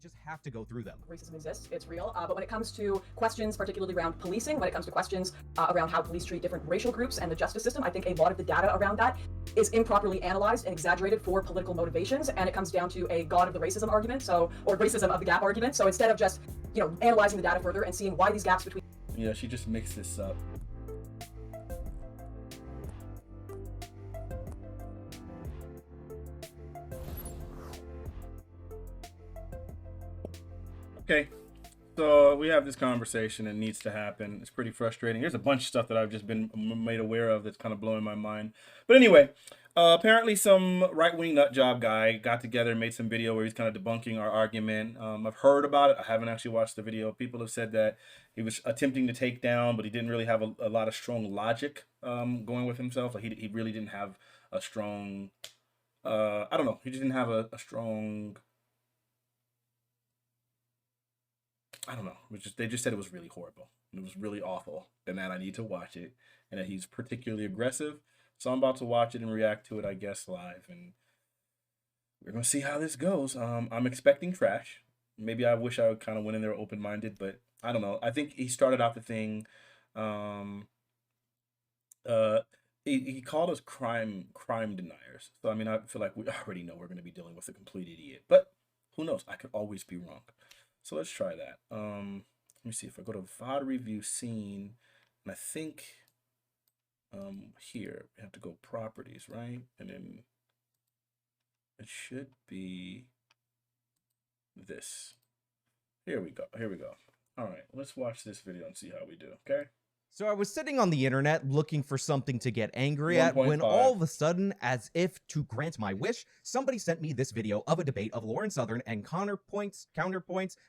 just have to go through them. Racism exists, it's real, but when it comes to questions particularly around policing, when it comes to questions around how police treat different racial groups and the justice system, I think a lot of the data around that is improperly analyzed and exaggerated for political motivations, and it comes down to a god of the racism argument, or racism of the gap argument. So instead of just, analyzing the data further and seeing why these gaps between... Yeah, she just mixed this up. Okay, so we have this conversation. It needs to happen. It's pretty frustrating. There's a bunch of stuff that I've just been made aware of that's kind of blowing my mind. But anyway, apparently some right-wing nut job guy got together and made some video where he's kind of debunking our argument. I've heard about it. I haven't actually watched the video. People have said that he was attempting to take down, but he didn't really have a lot of strong logic going with himself. Like he really didn't have a strong, I don't know. He didn't have a strong... I don't know. They just said it was really horrible. It was really awful, and that I need to watch it, and that he's particularly aggressive. So I'm about to watch it and react to it, I guess, live, and we're gonna see how this goes. I'm expecting trash. Maybe I wish I kind of went in there open-minded, but I don't know. I think he started out the thing. He called us crime deniers. So I mean, I feel like we already know we're gonna be dealing with a complete idiot, but who knows? I could always be wrong. So let's try that. Let me see if I go to VOD review scene, and I think here we have to go properties, right? And then it should be this. Here we go. Here we go. All right, let's watch this video and see how we do. Okay. So I was sitting on the internet looking for something to get angry at when 1.5. all of a sudden, as if to grant my wish, somebody sent me this video of a debate of Lauren Southern and Counterpoints.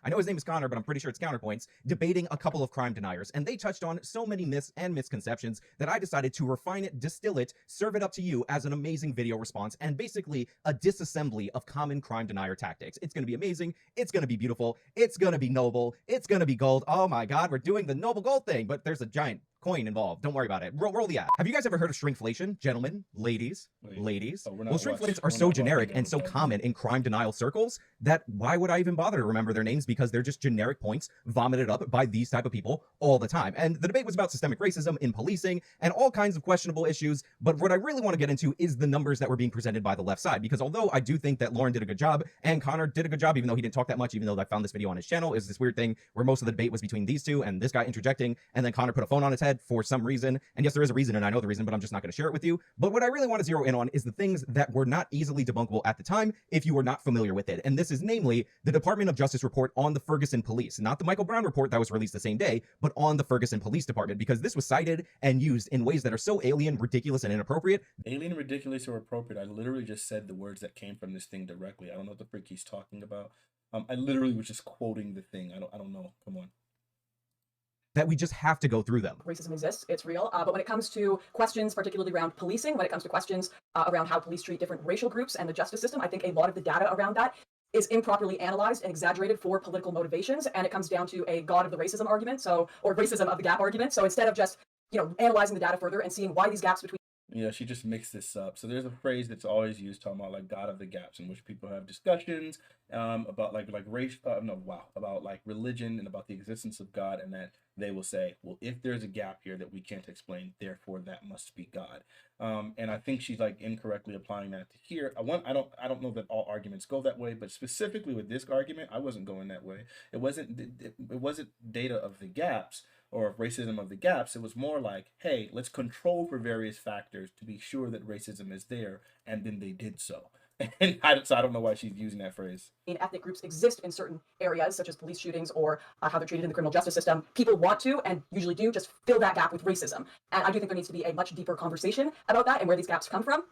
I know his name is Connor, but I'm pretty sure it's Counterpoints, debating a couple of crime deniers. And they touched on so many myths and misconceptions that I decided to refine it, distill it, serve it up to you as an amazing video response, and basically a disassembly of common crime denier tactics. It's going to be amazing. It's going to be beautiful. It's going to be noble. It's going to be gold. Oh my God, we're doing the noble gold thing, but there's a giant coin involved. Don't worry about it. Roll the app. Have you guys ever heard of shrinkflation? Gentlemen, ladies. Oh, Well, shrinkflations are so generic and so common in crime denial circles that why would I even bother to remember their names? Because they're just generic points vomited up by these type of people all the time. And the debate was about systemic racism in policing and all kinds of questionable issues. But what I really want to get into is the numbers that were being presented by the left side. Because although I do think that Lauren did a good job and Connor did a good job, even though he didn't talk that much, even though I found this video on his channel, is this weird thing where most of the debate was between these two and this guy interjecting, and then Connor put a phone on his head for some reason. And yes, there is a reason, and I know the reason, but I'm just not going to share it with you. But what I really want to zero in on is the things that were not easily debunkable at the time if you were not familiar with it. And this is namely the Department of Justice report on the Ferguson police, not the Michael Brown report that was released the same day, but on the Ferguson Police Department, because this was cited and used in ways that are so alien, ridiculous, and inappropriate. Alien, ridiculous, or appropriate. I literally just said the words that came from this thing directly. I don't know what the frick he's talking about. I literally was just quoting the thing. I don't know. Come on. That we just have to go through them. Racism exists, it's real, but when it comes to questions particularly around policing, when it comes to questions around how police treat different racial groups and the justice system, I think a lot of the data around that is improperly analyzed and exaggerated for political motivations, and it comes down to a god of the racism argument, or racism of the gap argument. So instead of just, analyzing the data further and seeing why these gaps between... Yeah, she just mixed this up. So there's a phrase that's always used talking about like God of the gaps, in which people have discussions about like race, about like religion and about the existence of God, and that they will say, well, if there's a gap here that we can't explain, therefore that must be God. And I think she's like incorrectly applying that to here. I don't know that all arguments go that way, but specifically with this argument, I wasn't going that way. It wasn't data of the gaps or racism of the gaps. It was more like, hey, let's control for various factors to be sure that racism is there, and then they did so. And so I don't know why she's using that phrase. Ethnic groups exist in certain areas, such as police shootings or how they're treated in the criminal justice system. People want to, and usually do, just fill that gap with racism. And I do think there needs to be a much deeper conversation about that and where these gaps come from.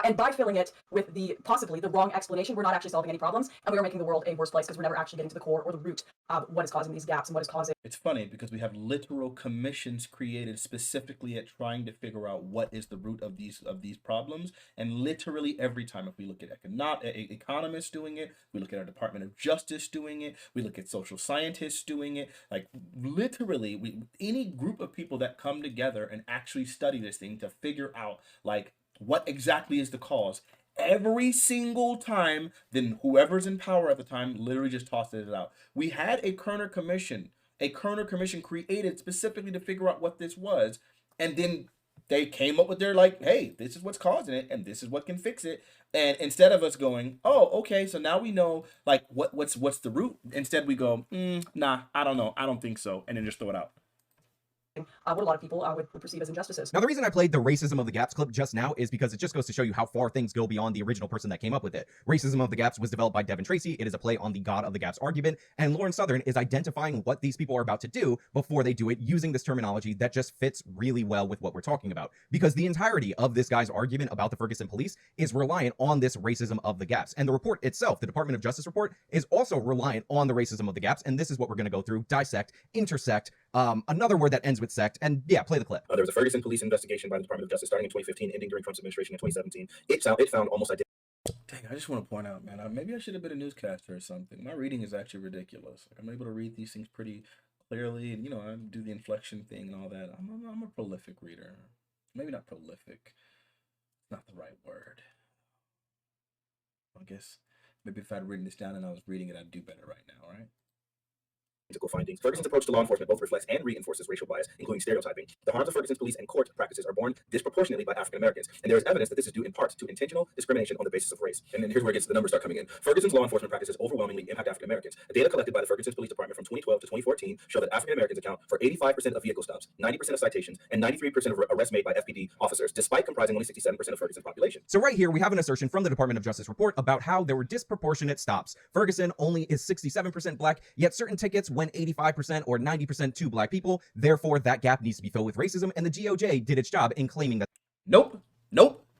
And by filling it with possibly the wrong explanation, we're not actually solving any problems, and we are making the world a worse place because we're never actually getting to the core or the root of what is causing these gaps and what is causing... It's funny because we have literal commissions created specifically at trying to figure out what is the root of these problems, and literally every time, if we look at economists doing it, we look at our Department of Justice doing it, we look at social scientists doing it, like literally any group of people that come together and actually study this thing to figure out like what exactly is the cause, every single time, then whoever's in power at the time literally just tosses it out. We had a Kerner Commission. A Kerner Commission created specifically to figure out what this was, and then they came up with their like, hey, this is what's causing it, and this is what can fix it. And instead of us going, oh, okay, so now we know like what's the root. Instead, we go, nah, I don't know, I don't think so, and then just throw it out. what a lot of people would perceive as injustices. Now, the reason I played the racism of the gaps clip just now is because it just goes to show you how far things go beyond the original person that came up with it. Racism of the gaps was developed by Devin Tracy. It is a play on the God of the Gaps argument, and Lauren Southern is identifying what these people are about to do before they do it using this terminology that just fits really well with what we're talking about. Because the entirety of this guy's argument about the Ferguson police is reliant on this racism of the gaps. And the report itself, the Department of Justice report, is also reliant on the racism of the gaps. And this is what we're going to go through, dissect, intersect, another word that ends with sect, and yeah, play the clip. There was a Ferguson police investigation by the Department of Justice starting in 2015, ending during Trump's administration in 2017. It found almost identical. Dang, I just want to point out, man, maybe I should have been a newscaster or something. My reading is actually ridiculous. Like, I'm able to read these things pretty clearly, and I do the inflection thing and all that. I'm a prolific reader. Maybe not prolific. Not the right word. I guess maybe if I'd written this down and I was reading it, I'd do better right now, right? Findings. Ferguson's approach to law enforcement both reflects and reinforces racial bias, including stereotyping. The harms of Ferguson's police and court practices are borne disproportionately by African Americans, and there is evidence that this is due in part to intentional discrimination on the basis of race. And then here's where the numbers start coming in. Ferguson's law enforcement practices overwhelmingly impact African Americans. The data collected by the Ferguson Police Department from 2012 to 2014 show that African Americans account for 85% of vehicle stops, 90% of citations, and 93% of arrests made by FPD officers, despite comprising only 67% of Ferguson's population. So right here, we have an assertion from the Department of Justice report about how there were disproportionate stops. Ferguson only is 67% black, yet certain tickets went 85% or 90% to black people. Therefore, that gap needs to be filled with racism, and the DOJ did its job in claiming that. Nope.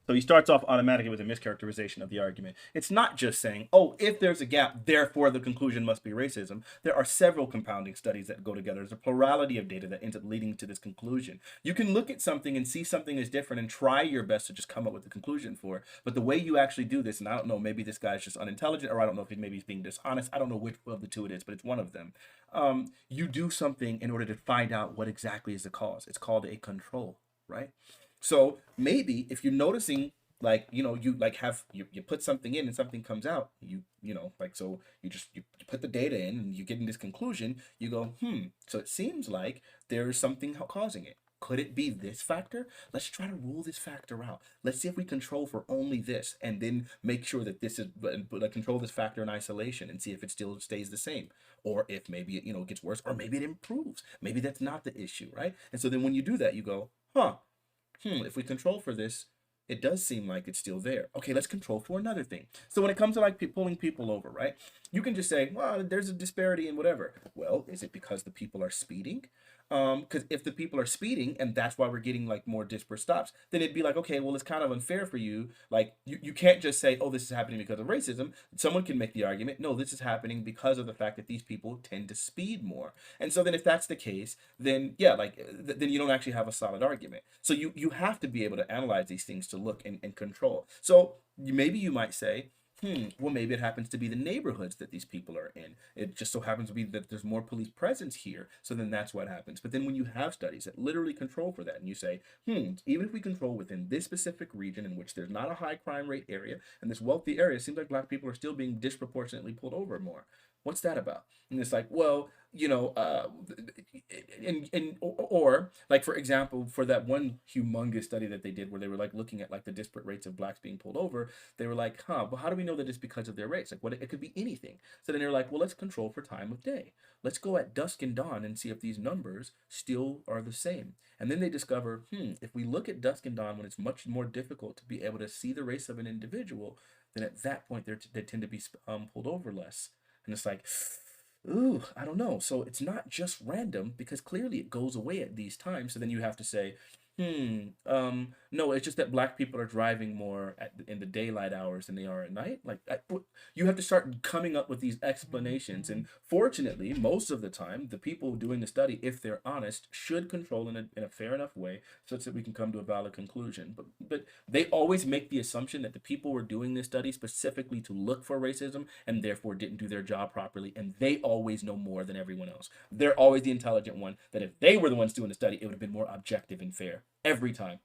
So he starts off automatically with a mischaracterization of the argument. It's not just saying, oh, if there's a gap, therefore the conclusion must be racism. There are several compounding studies that go together. There's a plurality of data that ends up leading to this conclusion. You can look at something and see something is different and try your best to just come up with a conclusion for it. But the way you actually do this, and I don't know, maybe this guy's just unintelligent, or I don't know if maybe he's being dishonest. I don't know which of the two it is, but it's one of them. You do something in order to find out what exactly is the cause. It's called a control, right? So maybe if you're noticing, like, you like have you put something in and something comes out, so you put the data in and you get in this conclusion, you go, so it seems like there's something causing it. Could it be this factor? Let's try to rule this factor out. Let's see if we control for only this, and then make sure that this is, control this factor in isolation and see if it still stays the same, or if maybe it gets worse, or maybe it improves. Maybe that's not the issue, right? And so then when you do that, you go, if we control for this, it does seem like it's still there. Okay, let's control for another thing. So when it comes to like pulling people over, right? You can just say, well, there's a disparity in whatever. Well, is it because the people are speeding? Because if the people are speeding and that's why we're getting like more disparate stops, then it'd be like, okay, well, it's kind of unfair for you. Like you can't just say, oh, this is happening because of racism. Someone can make the argument, no, this is happening because of the fact that these people tend to speed more. And so then if that's the case, then yeah, then you don't actually have a solid argument. So you have to be able to analyze these things to look and control. So maybe you might say, well, maybe it happens to be the neighborhoods that these people are in. It just so happens to be that there's more police presence here. So then that's what happens. But then when you have studies that literally control for that, and you say, even if we control within this specific region in which there's not a high crime rate area, and this wealthy area, it seems like black people are still being disproportionately pulled over more. What's that about? And it's like, well, or like, for example, for that one humongous study that they did where they were like looking at like the disparate rates of blacks being pulled over, they were like, well, how do we know that it's because of their race? Like, what, it could be anything. So then they're like, well, let's control for time of day. Let's go at dusk and dawn and see if these numbers still are the same. And then they discover, if we look at dusk and dawn when it's much more difficult to be able to see the race of an individual, then at that point they tend to be pulled over less. And it's like, ooh, I don't know. So it's not just random, because clearly it goes away at these times. So then you have to say, no, it's just that black people are driving more in the daylight hours than they are at night. Like, you have to start coming up with these explanations. And fortunately, most of the time, the people doing the study, if they're honest, should control in a fair enough way such that we can come to a valid conclusion. But they always make the assumption that the people were doing this study specifically to look for racism and therefore didn't do their job properly. And they always know more than everyone else. They're always the intelligent one, that if they were the ones doing the study, it would have been more objective and fair every time.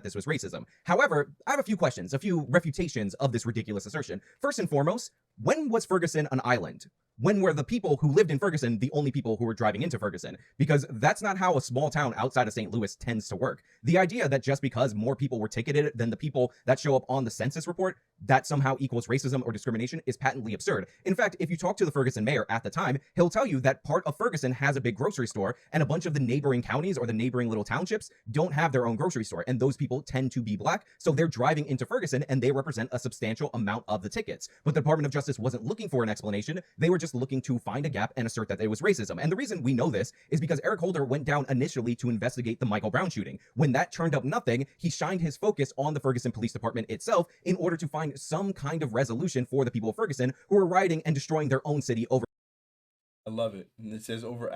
this was racism. However, I have a few questions, a few refutations of this ridiculous assertion. First and foremost, when was Ferguson an island? When were the people who lived in Ferguson the only people who were driving into Ferguson? Because that's not how a small town outside of St. Louis tends to work. The idea that just because more people were ticketed than the people that show up on the census report, that somehow equals racism or discrimination is patently absurd. In fact, if you talk to the Ferguson mayor at the time, he'll tell you that part of Ferguson has a big grocery store, and a bunch of the neighboring counties or the neighboring little townships don't have their own grocery store, and those people tend to be black, so they're driving into Ferguson and they represent a substantial amount of the tickets. But the Department of Justice wasn't looking for an explanation, they were just looking to find a gap and assert that it was racism. And the reason we know this is because Eric Holder went down initially to investigate the Michael Brown shooting. When that turned up nothing, he shined his focus on the Ferguson Police Department itself in order to find some kind of resolution for the people of Ferguson who were rioting and destroying their own city over. I love it. And it says over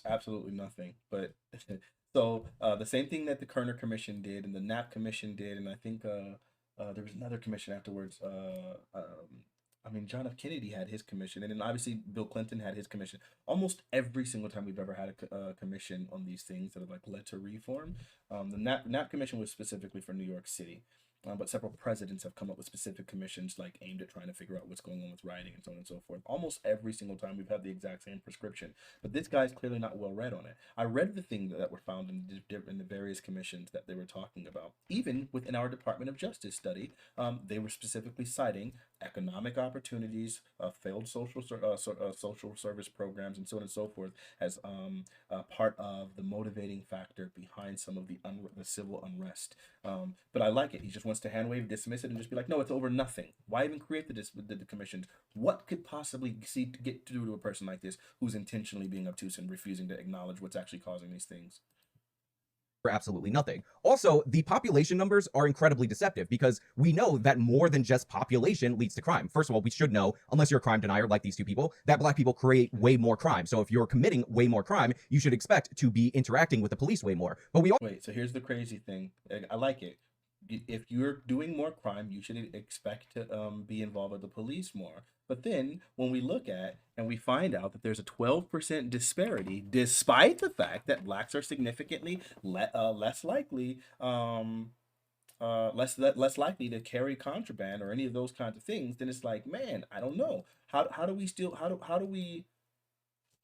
absolutely nothing. But so the same thing that the Kerner Commission did and the Knapp Commission did, and I think there was another commission afterwards. I mean, John F. Kennedy had his commission, and then obviously Bill Clinton had his commission. Almost every single time we've ever had a commission on these things that have like led to reform. The Knapp Commission was specifically for New York City. But several presidents have come up with specific commissions like aimed at trying to figure out what's going on with rioting and so on and so forth. Almost every single time we've had the exact same prescription, but this guy's clearly not well read on it. I read the things that were found in the various commissions that they were talking about. Even within our Department of Justice study, they were specifically citing economic opportunities, failed social service programs, and so on and so forth as part of the motivating factor behind some of the civil unrest. But I like it. He just wants to hand wave, dismiss it, and just be like, no, it's over nothing. Why even create the commissions? What could possibly get to do to a person like this who's intentionally being obtuse and refusing to acknowledge what's actually causing these things? For absolutely nothing. Also, the population numbers are incredibly deceptive because we know that more than just population leads to crime. First of all, we should know, unless you're a crime denier like these two people, that black people create way more crime. So if you're committing way more crime, you should expect to be interacting with the police way more. But we all wait, so here's the crazy thing. I like it. If you're doing more crime, you should expect to be involved with the police more. But then when we look at and we find out that there's a 12% disparity, despite the fact that blacks are significantly less likely, less likely to carry contraband or any of those kinds of things, then it's like, man, I don't know. How do we,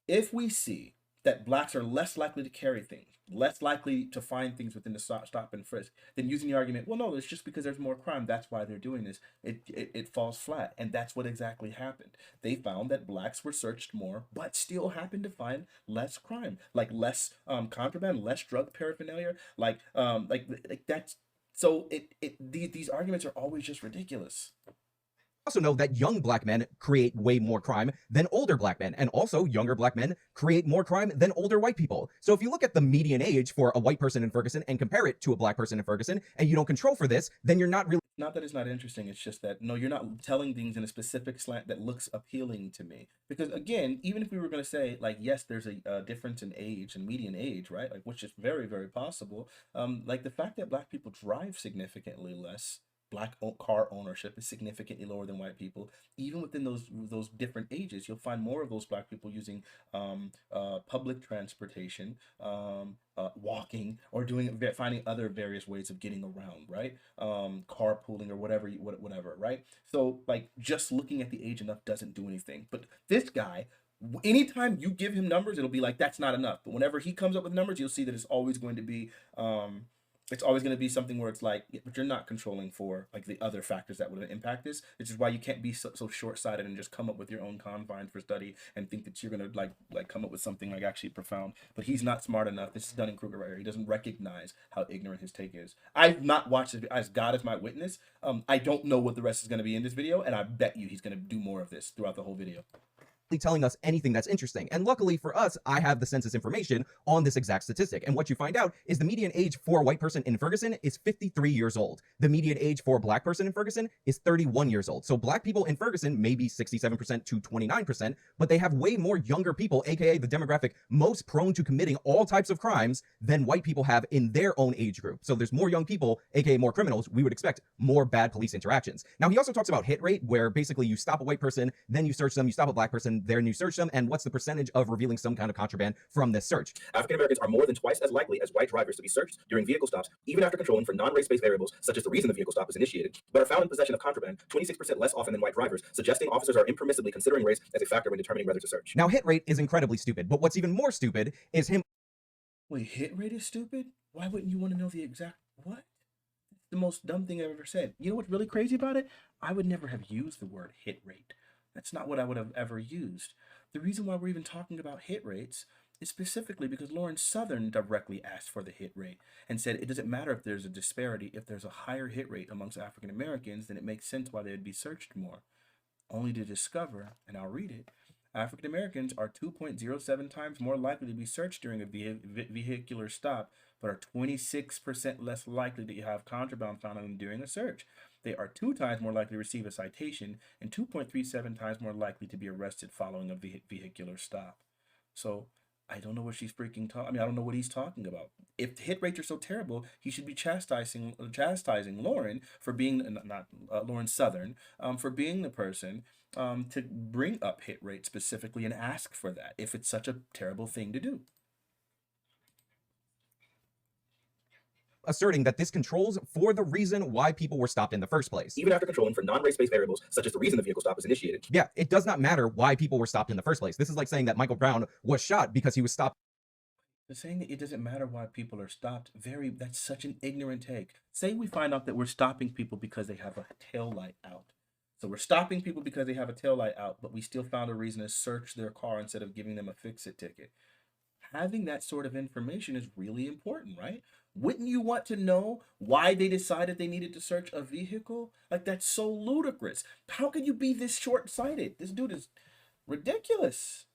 if we see that blacks are less likely to carry things, less likely to find things within the stop and frisk, then using the argument, well, no, it's just because there's more crime, that's why they're doing this, it falls flat. And that's what exactly happened. They found that blacks were searched more, but still happened to find less crime, like less contraband, less drug paraphernalia, like that's, so these arguments are always just ridiculous. also know that young black men create way more crime than older black men, and also younger black men create more crime than older white people. So if you look at the median age for a white person in Ferguson and compare it to a black person in Ferguson, and you don't control for this, then you're not really. Not that it's not interesting, it's just that, no, you're not telling things in a specific slant that looks appealing to me. Because again, even if we were going to say, like, yes, there's a difference in age and median age, right? Like, which is very, very possible. Like the fact that black people drive significantly less, black car ownership is significantly lower than white people. Even within those different ages, you'll find more of those black people using public transportation, walking, or finding other various ways of getting around, right? Carpooling or whatever, right? So like just looking at the age enough doesn't do anything. But this guy, anytime you give him numbers, it'll be like, that's not enough. But whenever he comes up with numbers, you'll see that it's always going to be something where it's like, yeah, but you're not controlling for like the other factors that would impact this, which is why you can't be so short-sighted and just come up with your own confines for study and think that you're gonna like come up with something like actually profound. But he's not smart enough. This is Dunning-Kruger right here. He doesn't recognize how ignorant his take is. I've not watched this as God is my witness. I don't know what the rest is gonna be in this video, and I bet you he's gonna do more of this throughout the whole video. Telling us anything that's interesting. And luckily for us, I have the census information on this exact statistic. And what you find out is the median age for a white person in Ferguson is 53 years old. The median age for a black person in Ferguson is 31 years old. So black people in Ferguson may be 67% to 29%, but they have way more younger people, aka the demographic most prone to committing all types of crimes, than white people have in their own age group. So there's more young people, aka more criminals. We would expect more bad police interactions. Now he also talks about hit rate, where basically you stop a white person, then you search them, you stop a black person, their new search term, and what's the percentage of revealing some kind of contraband from this search. African Americans are more than twice as likely as white drivers to be searched during vehicle stops, even after controlling for non-race-based variables such as the reason the vehicle stop is initiated, but are found in possession of contraband 26% less often than white drivers, suggesting officers are impermissibly considering race as a factor when determining whether to search. Now, hit rate is incredibly stupid, but what's even more stupid is him. Wait, hit rate is stupid? Why wouldn't you want to know the exact what? The most dumb thing I've ever said. You know what's really crazy about it? I would never have used the word hit rate. That's not what I would have ever used. The reason why we're even talking about hit rates is specifically because Lauren Southern directly asked for the hit rate and said it doesn't matter if there's a disparity. If there's a higher hit rate amongst African Americans, then it makes sense why they'd be searched more. Only to discover, and I'll read it, African Americans are 2.07 times more likely to be searched during a vehicular stop, but are 26% less likely to have contraband found on them during a search. They are 2 times more likely to receive a citation and 2.37 times more likely to be arrested following a vehicular stop. So I don't know what she's freaking talking. I mean, I don't know what he's talking about. If hit rates are so terrible, he should be chastising Lauren for being not Lauren Southern for being the person to bring up hit rate specifically and ask for that if it's such a terrible thing to do. Asserting that this controls for the reason why people were stopped in the first place. Even after controlling for non-race-based variables such as the reason the vehicle stop is initiated. Yeah, it does not matter why people were stopped in the first place. This is like saying that Michael Brown was shot because he was stopped. The saying that it doesn't matter why people are stopped, that's such an ignorant take. Say we find out that we're stopping people because they have a tail light out. So we're stopping people because they have a tail light out, but we still found a reason to search their car instead of giving them a fix-it ticket. Having that sort of information is really important, right? Wouldn't you want to know why they decided they needed to search a vehicle? Like, that's so ludicrous. How could you be this short-sighted? This dude is ridiculous.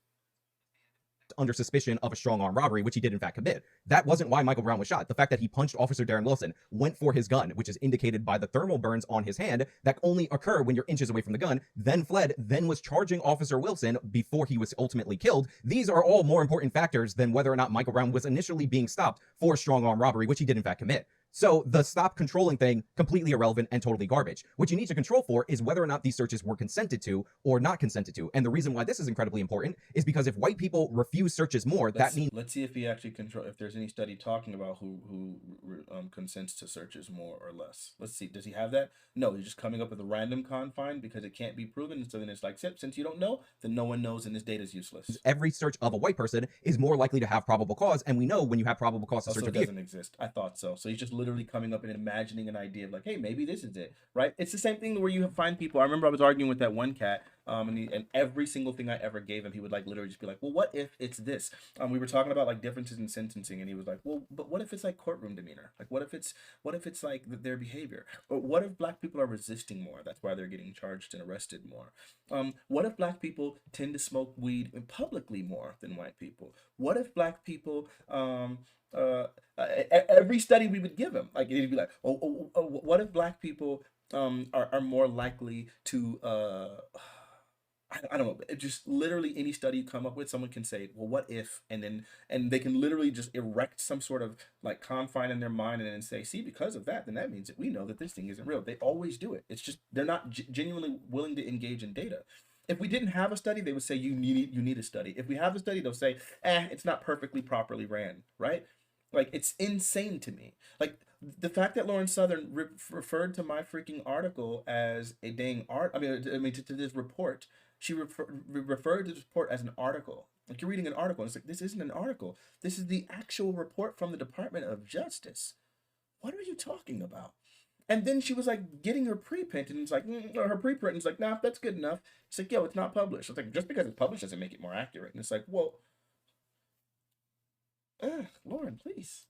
Under suspicion of a strong arm robbery, which he did in fact commit. That wasn't why Michael Brown was shot. The fact that he punched Officer Darren Wilson, went for his gun, which is indicated by the thermal burns on his hand that only occur when you're inches away from the gun, then fled, then was charging Officer Wilson before he was ultimately killed. These are all more important factors than whether or not Michael Brown was initially being stopped for strong arm robbery, which he did in fact commit. So the stop controlling thing, completely irrelevant and totally garbage. What you need to control for is whether or not these searches were consented to or not consented to. And the reason why this is incredibly important is because if white people refuse searches more, that means... Let's see if he actually if there's any study talking about who consents to searches more or less. Let's see. Does he have that? No, he's just coming up with a random confine because it can't be proven. And so then it's like, since you don't know, then no one knows and this data is useless. Every search of a white person is more likely to have probable cause. And we know when you have probable cause to search a vehicle. It doesn't exist. I thought so. So he's just literally coming up and imagining an idea of like, hey, maybe this is it, right? It's the same thing where you find people. I remember I was arguing with that one cat, and every single thing I ever gave him, he would like literally just be like, well, what if it's this? We were talking about like differences in sentencing, and he was like, well, but what if it's like courtroom demeanor? Like, what if it's like their behavior? Or what if black people are resisting more? That's why they're getting charged and arrested more. What if black people tend to smoke weed publicly more than white people? What if black people every study we would give him, like it'd be like, what if black people are more likely to I don't know, just literally any study you come up with, someone can say, well, what if, and they can literally just erect some sort of like confine in their mind and then say, see, because of that, then that means that we know that this thing isn't real. They always do it. It's just they're not genuinely willing to engage in data. If we didn't have a study, they would say you need a study. If we have a study, they'll say, it's not perfectly properly ran, right? Like, it's insane to me. Like, the fact that Lauren Southern referred to my freaking article as a dang art, I mean to this report, she referred to this report as an article. Like, you're reading an article, and it's like, this isn't an article. This is the actual report from the Department of Justice. What are you talking about? And then she was like getting her preprint, and it's like, her preprint, and it's like, nah, that's good enough. It's like, yo, it's not published. It's like, just because it's published doesn't make it more accurate. And it's like, well, Lauren, please.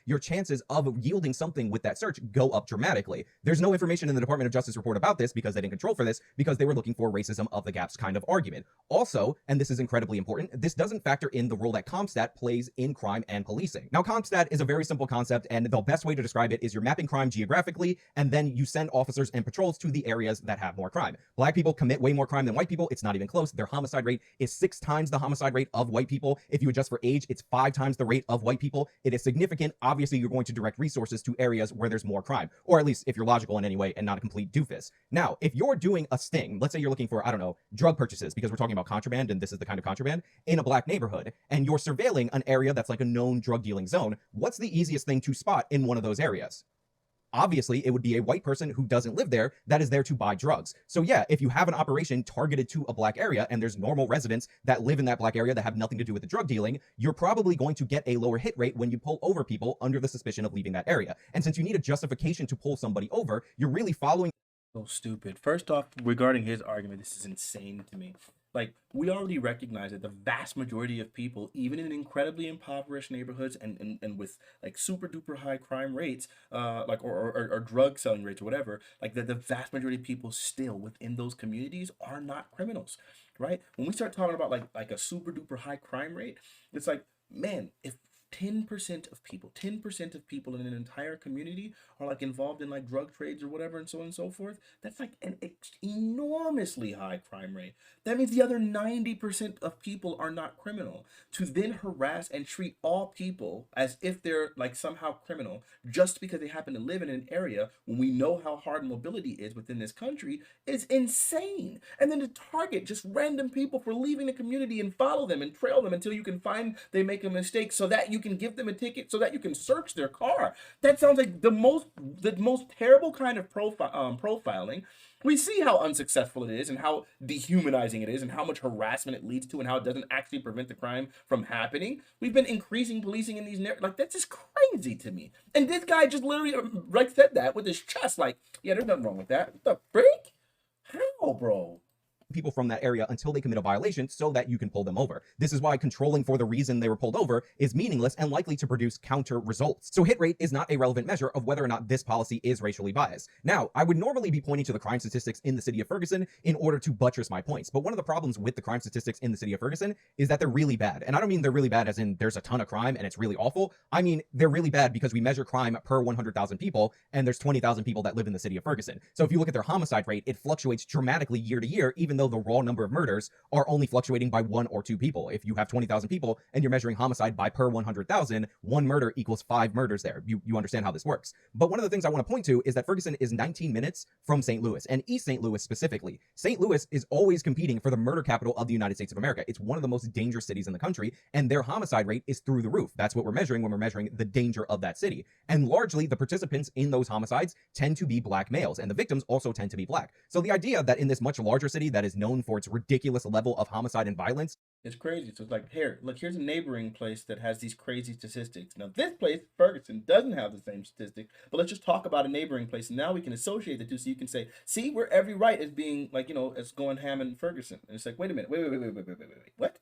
Your chances of yielding something with that search go up dramatically. There's no information in the Department of Justice report about this because they didn't control for this, because they were looking for racism of the gaps kind of argument. Also, and this is incredibly important, this doesn't factor in the role that CompStat plays in crime and policing. Now, CompStat is a very simple concept, and the best way to describe it is you're mapping crime geographically, and then you send officers and patrols to the areas that have more crime. Black people commit way more crime than white people. It's not even close. Their homicide rate is 6 times the homicide rate of white people. If you adjust for age, it's 5 times the rate of white people. It is significant Second, obviously you're going to direct resources to areas where there's more crime, or at least if you're logical in any way and not a complete doofus. Now, if you're doing a sting, let's say you're looking for, I don't know, drug purchases, because we're talking about contraband and this is the kind of contraband in a black neighborhood, and you're surveilling an area that's like a known drug dealing zone, what's the easiest thing to spot in one of those areas? Obviously, it would be a white person who doesn't live there that is there to buy drugs. So yeah, if you have an operation targeted to a black area and there's normal residents that live in that black area that have nothing to do with the drug dealing, you're probably going to get a lower hit rate when you pull over people under the suspicion of leaving that area. And since you need a justification to pull somebody over, you're really following. So stupid. First off, regarding his argument, this is insane to me. Like, we already recognize that the vast majority of people, even in incredibly impoverished neighborhoods and with like super duper high crime rates, or drug selling rates or whatever, like the vast majority of people still within those communities are not criminals, right? When we start talking about like a super duper high crime rate, it's like, man, if 10% of people in an entire community are like involved in like drug trades or whatever and so on and so forth, that's like an enormously high crime rate. That means the other 90% of people are not criminal. To then harass and treat all people as if they're like somehow criminal just because they happen to live in an area when we know how hard mobility is within this country is insane. And then to target just random people for leaving the community and follow them and trail them until you can find they make a mistake so that you can give them a ticket, so that you can search their car. That sounds like the most terrible kind of profiling. We see how unsuccessful it is and how dehumanizing it is and how much harassment it leads to and how it doesn't actually prevent the crime from happening. We've been increasing policing in these like, that's just crazy to me. And this guy just literally like said that with his chest, like, yeah, there's nothing wrong with that. What the freak? How, bro? People from that area until they commit a violation so that you can pull them over. This is why controlling for the reason they were pulled over is meaningless and likely to produce counter results. So hit rate is not a relevant measure of whether or not this policy is racially biased. Now, I would normally be pointing to the crime statistics in the city of Ferguson in order to buttress my points, but one of the problems with the crime statistics in the city of Ferguson is that they're really bad. And I don't mean they're really bad as in there's a ton of crime and it's really awful. I mean, they're really bad because we measure crime per 100,000 people and there's 20,000 people that live in the city of Ferguson. So if you look at their homicide rate, it fluctuates dramatically year to year, even though the raw number of murders are only fluctuating by 1 or 2 people. If you have 20,000 people and you're measuring homicide by per 100,000, 1 murder equals 5 murders there. You understand how this works. But one of the things I want to point to is that Ferguson is 19 minutes from St. Louis, and East St. Louis specifically. St. Louis is always competing for the murder capital of the United States of America. It's one of the most dangerous cities in the country, and their homicide rate is through the roof. That's what we're measuring when we're measuring the danger of that city. And largely, the participants in those homicides tend to be black males, and the victims also tend to be black. So the idea that in this much larger city that is known for its ridiculous level of homicide and violence, it's crazy. So it's like, here, look, here's a neighboring place that has these crazy statistics. Now, this place, Ferguson, doesn't have the same statistics, but let's just talk about a neighboring place. And now we can associate the two so you can say, see, we're every right as being, like, you know, as going ham in Ferguson. And it's like, wait a minute, wait, what?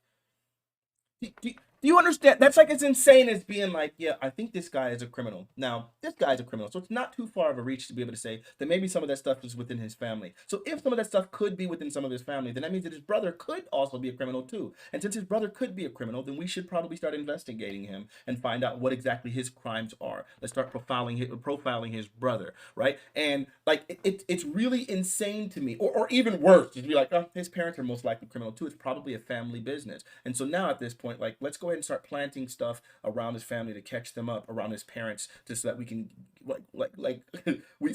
Do you understand? That's like as insane as being like, yeah, I think this guy is a criminal. Now, this guy's a criminal. So it's not too far of a reach to be able to say that maybe some of that stuff is within his family. So if some of that stuff could be within some of his family, then that means that his brother could also be a criminal too. And since his brother could be a criminal, then we should probably start investigating him and find out what exactly his crimes are. Let's start profiling his brother, right? And like, it's really insane to me. Or even worse, to be like, oh, his parents are most likely criminal too. It's probably a family business. And so now at this point, like, let's go ahead and start planting stuff around his family to catch them up, around his parents, just so that we can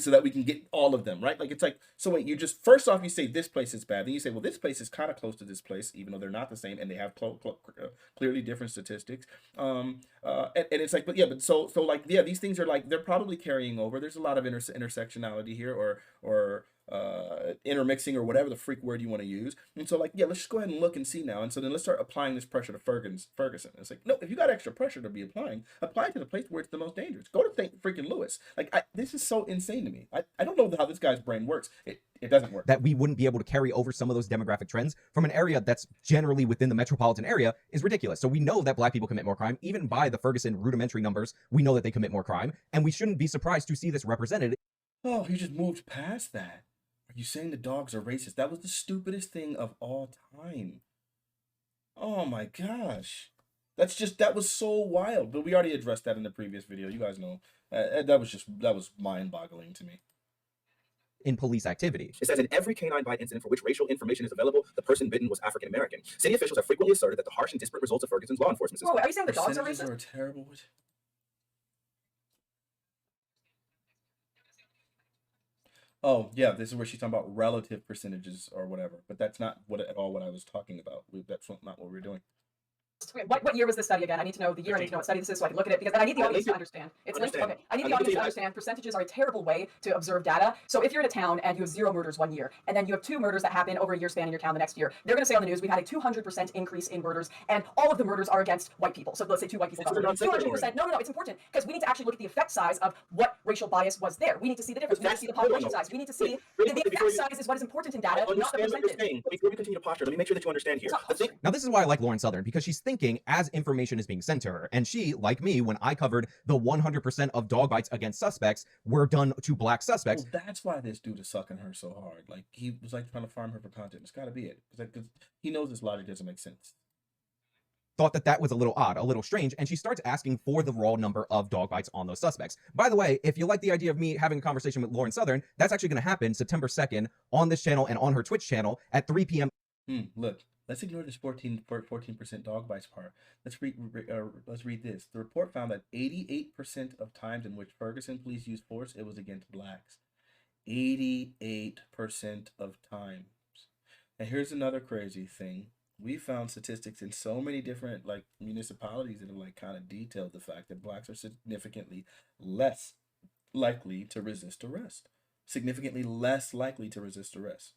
so that we can get all of them, right? Like, it's like, so wait, you just, first off, you say this place is bad, then you say, well, this place is kind of close to this place, even though they're not the same and they have clearly different statistics. And it's like, but so like, yeah, these things are like, they're probably carrying over. There's a lot of intersectionality here, or intermixing, or whatever the freak word you want to use. And so like, yeah, let's just go ahead and look and see now. And so then let's start applying this pressure to Ferguson. It's like, no, if you got extra pressure to be applying, apply it to the place where it's the most dangerous. Go to St. freaking Louis. Like, this is so insane to me. I don't know how this guy's brain works. It doesn't work. That we wouldn't be able to carry over some of those demographic trends from an area that's generally within the metropolitan area is ridiculous. So we know that black people commit more crime. Even by the Ferguson rudimentary numbers, we know that they commit more crime. And we shouldn't be surprised to see this represented. Oh, he just moved past that. Are you saying the dogs are racist? That was the stupidest thing of all time. Oh my gosh. That was so wild. But we already addressed that in the previous video. You guys know. That was mind-boggling to me. In police activity. It says in every canine bite incident for which racial information is available, the person bitten was African American. City officials have frequently asserted that the harsh and disparate results of Ferguson's law enforcement system. Whoa, are you saying the dogs are Percentages racist? are terrible. Oh, yeah, this is where she's talking about relative percentages or whatever, but that's not at all what I was talking about. That's not what we're doing. Okay, what year was this study again? I need to know the year. I need to know what study this is so I can look at it, because I need the audience to understand. It's linked. Okay, I need the audience to understand percentages are a terrible way to observe data. So if you're in a town and you have 0 murders 1 year, and then you have 2 murders that happen over a year span in your town the next year, they're going to say on the news, we had a 200% increase in murders, and all of the murders are against white people. So let's say 2 white people. 200%. No, it's important, because we need to actually look at the effect size of what racial bias was there. We need to see the difference. We need to see the population size. We need to see the effect size is what is important in data, not the percentage. Before we continue to posture, let me make sure that you understand here. Now, this is why I like Lauren Southern, because she's thinking as information is being sent to her. And she, like me, when I covered the 100% of dog bites against suspects were done to black suspects. Well, that's why this dude is sucking her so hard. Like, he was like trying to farm her for content. It's got to be it. Because he knows this logic doesn't make sense. Thought that was a little odd, a little strange, and she starts asking for the raw number of dog bites on those suspects. By the way, if you like the idea of me having a conversation with Lauren Southern, that's actually going to happen September 2nd on this channel and on her Twitch channel at 3 p.m. Look, let's ignore this 14% dog bites part. Let's read this. The report found that 88% of times in which Ferguson police used force, it was against blacks. 88% of times. And here's another crazy thing. We found statistics in so many different like municipalities that have like kind of detailed the fact that blacks are significantly less likely to resist arrest. Significantly less likely to resist arrest.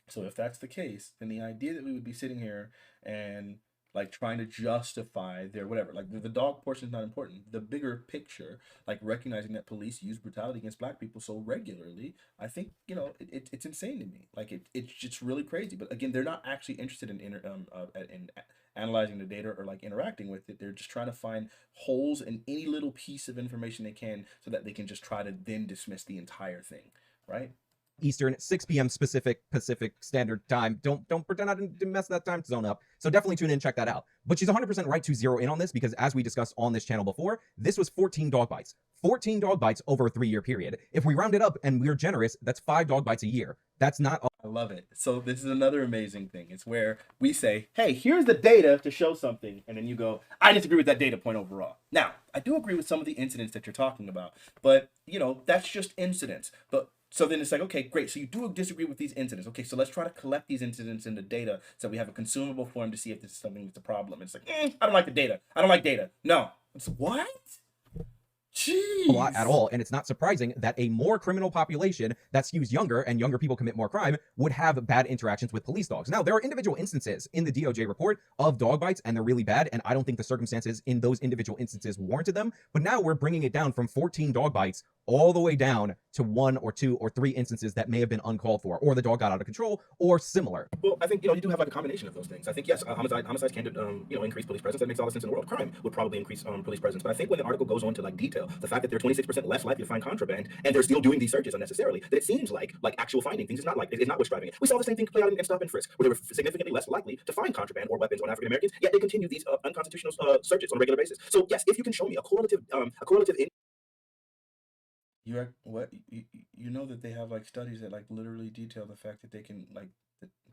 So if that's the case, then the idea that we would be sitting here and like trying to justify their whatever, like the dog portion is not important. The bigger picture, like recognizing that police use brutality against black people so regularly, I think, you know, it's insane to me. Like it's just really crazy. But again, they're not actually interested in analyzing the data or like interacting with it. They're just trying to find holes in any little piece of information they can so that they can just try to then dismiss the entire thing, right? Eastern, 6 p.m. Pacific Standard Time. Don't pretend I didn't mess that time zone up. So definitely tune in and check that out. But she's 100% right to zero in on this, because as we discussed on this channel before, this was 14 dog bites. 14 dog bites over a 3-year period. If we round it up and we're generous, that's 5 dog bites a year. That's not... I love it. So this is another amazing thing. It's where we say, hey, here's the data to show something. And then you go, I disagree with that data point overall. Now, I do agree with some of the incidents that you're talking about. But, you know, that's just incidents. But so then it's like, okay, great. So you do disagree with these incidents. Okay, so let's try to collect these incidents into data so we have a consumable form to see if this is something that's a problem. It's like, I don't like the data. I don't like data. No. It's what? Jeez. A lot at all, and it's not surprising that a more criminal population that skews younger and younger people commit more crime would have bad interactions with police dogs. Now, there are individual instances in the DOJ report of dog bites, and they're really bad, and I don't think the circumstances in those individual instances warranted them, but now we're bringing it down from 14 dog bites all the way down to 1 or 2 or 3 instances that may have been uncalled for, or the dog got out of control, or similar. Well, I think, you know, you do have like a combination of those things. I think, yes, homicides can, you know, increase police presence. That makes all the sense in the world. Crime would probably increase police presence. But I think when the article goes on to like detail the fact that they're 26% less likely to find contraband, and they're still doing these searches unnecessarily, that it seems like actual finding things is not what's driving it. We saw the same thing play out in Stop and Frisk, where they were significantly less likely to find contraband or weapons on African Americans, yet they continue these unconstitutional searches on a regular basis. So yes, if you can show me a correlative you know that they have like studies that like literally detail the fact that they can like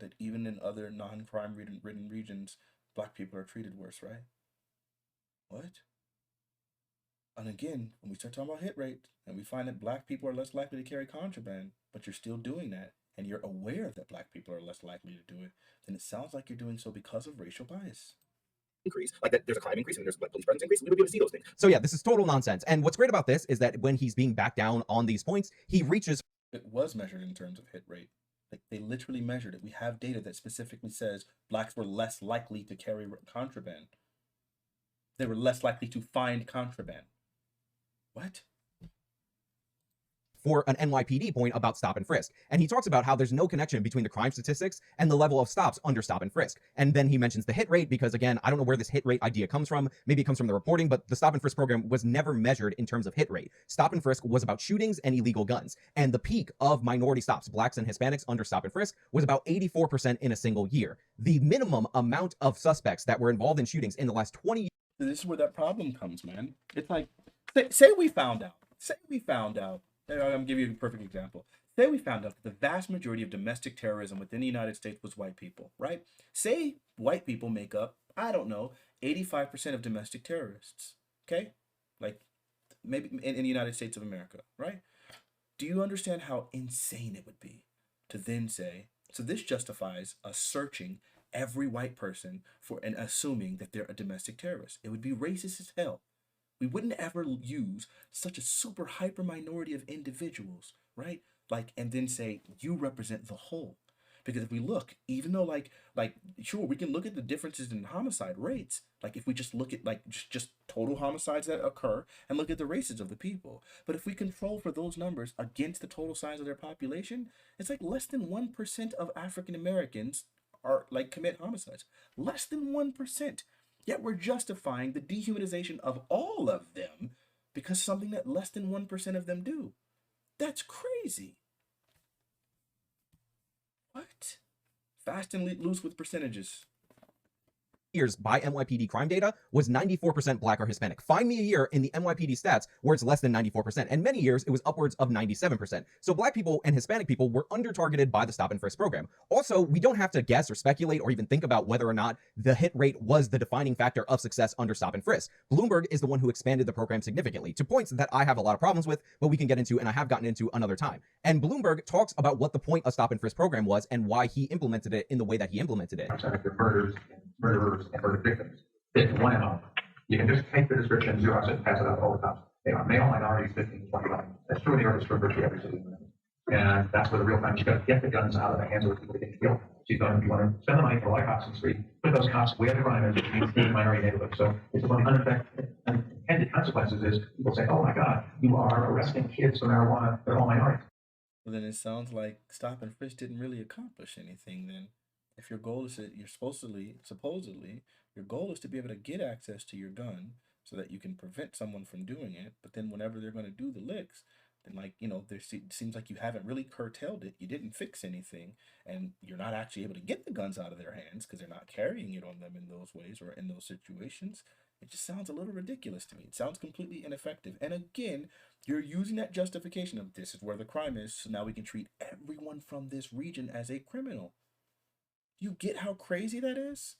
that even in other non-crime ridden regions, black people are treated worse, right? What? And again, when we start talking about hit rate and we find that black people are less likely to carry contraband, but you're still doing that, and you're aware that black people are less likely to do it, then it sounds like you're doing so because of racial bias. Increase, like that there's a crime increase and there's like police presence increase, we would be able to see those things. So yeah, this is total nonsense. And what's great about this is that when he's being backed down on these points, he reaches... It was measured in terms of hit rate. Like they literally measured it. We have data that specifically says blacks were less likely to carry contraband. They were less likely to find contraband. What? For an NYPD point about stop and frisk. And he talks about how there's no connection between the crime statistics and the level of stops under stop and frisk. And then he mentions the hit rate because, again, I don't know where this hit rate idea comes from. Maybe it comes from the reporting, but the stop and frisk program was never measured in terms of hit rate. Stop and frisk was about shootings and illegal guns. And the peak of minority stops, blacks and Hispanics under stop and frisk, was about 84% in a single year. The minimum amount of suspects that were involved in shootings in the last 20 years. This is where that problem comes, man. It's like, say we found out. I'm going to give you a perfect example. Say we found out that the vast majority of domestic terrorism within the United States was white people, right? Say white people make up, I don't know, 85% of domestic terrorists, okay? Like maybe in the United States of America, right? Do you understand how insane it would be to then say, so this justifies us searching every white person for and assuming that they're a domestic terrorist? It would be racist as hell. We wouldn't ever use such a super hyper minority of individuals, right? Like, and then say you represent the whole. Because if we look, even though like sure we can look at the differences in homicide rates, like if we just look at like just total homicides that occur and look at the races of the people, but if we control for those numbers against the total size of their population, it's like less than 1% of African Americans are like commit homicides. Less than 1%. Yet we're justifying the dehumanization of all of them because something that less than 1% of them do. That's crazy. What? Fast and loose with percentages. Years by NYPD crime data was 94% black or Hispanic. Find me a year in the NYPD stats where it's less than 94%. And many years it was upwards of 97%. So black people and Hispanic people were under targeted by the stop and frisk program. Also, we don't have to guess or speculate or even think about whether or not the hit rate was the defining factor of success under stop and frisk. Bloomberg is the one who expanded the program significantly to points that I have a lot of problems with, but we can get into and I have gotten into another time. And Bloomberg talks about what the point of stop and frisk program was and why he implemented it in the way that he implemented it. Murderers and murder victims. It's 1 MO. You can just take the description, Xerox it, and pass it out to all the cops. They are male minorities, 15 to 21. That's true in New York, it's true in virtually every city. And that's where the real crime is. You've got to get the guns out of the hands of the people that get killed. So you want to spend the money for a lot of cops in the street, put those cops where the crime is in minority neighborhoods. So it's one of the unintended consequences is people say, oh my God, you are arresting kids for marijuana, they're all minorities. Well, then it sounds like stop and frisk didn't really accomplish anything then. If your goal is that you're supposedly, your goal is to be able to get access to your gun so that you can prevent someone from doing it, but then whenever they're going to do the licks, then it seems like you haven't really curtailed it. You didn't fix anything, and you're not actually able to get the guns out of their hands because they're not carrying it on them in those ways or in those situations. It just sounds a little ridiculous to me. It sounds completely ineffective. And again, you're using that justification of this is where the crime is, so now we can treat everyone from this region as a criminal. You get how crazy that is?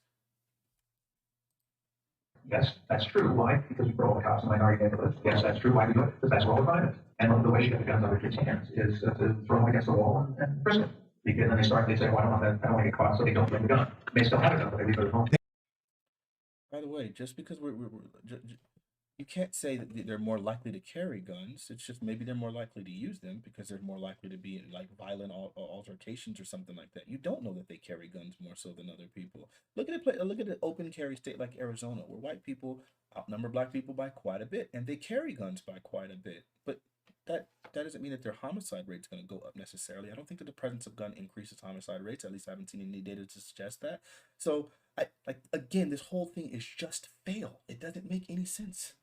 Yes, that's true. Why? Because we put all the cops in minority neighborhoods. Yes, that's true. Why we do it? Because that's where all the crime is. And the way you get the guns out of kids' hands is to throw them against the wall and frisk them. Because then they say, well, I don't want that. I don't want to get caught, so they don't bring the gun. They still have a gun, but they leave it at home. By the way, just because you can't say that they're more likely to carry guns. It's just maybe they're more likely to use them because they're more likely to be in like violent altercations or something like that. You don't know that they carry guns more so than other people. Look at it. Look at an open carry state like Arizona, where white people outnumber black people by quite a bit, and they carry guns by quite a bit. But that doesn't mean that their homicide rate's going to go up necessarily. I don't think that the presence of gun increases homicide rates. At least I haven't seen any data to suggest that. So again, this whole thing is just fail. It doesn't make any sense.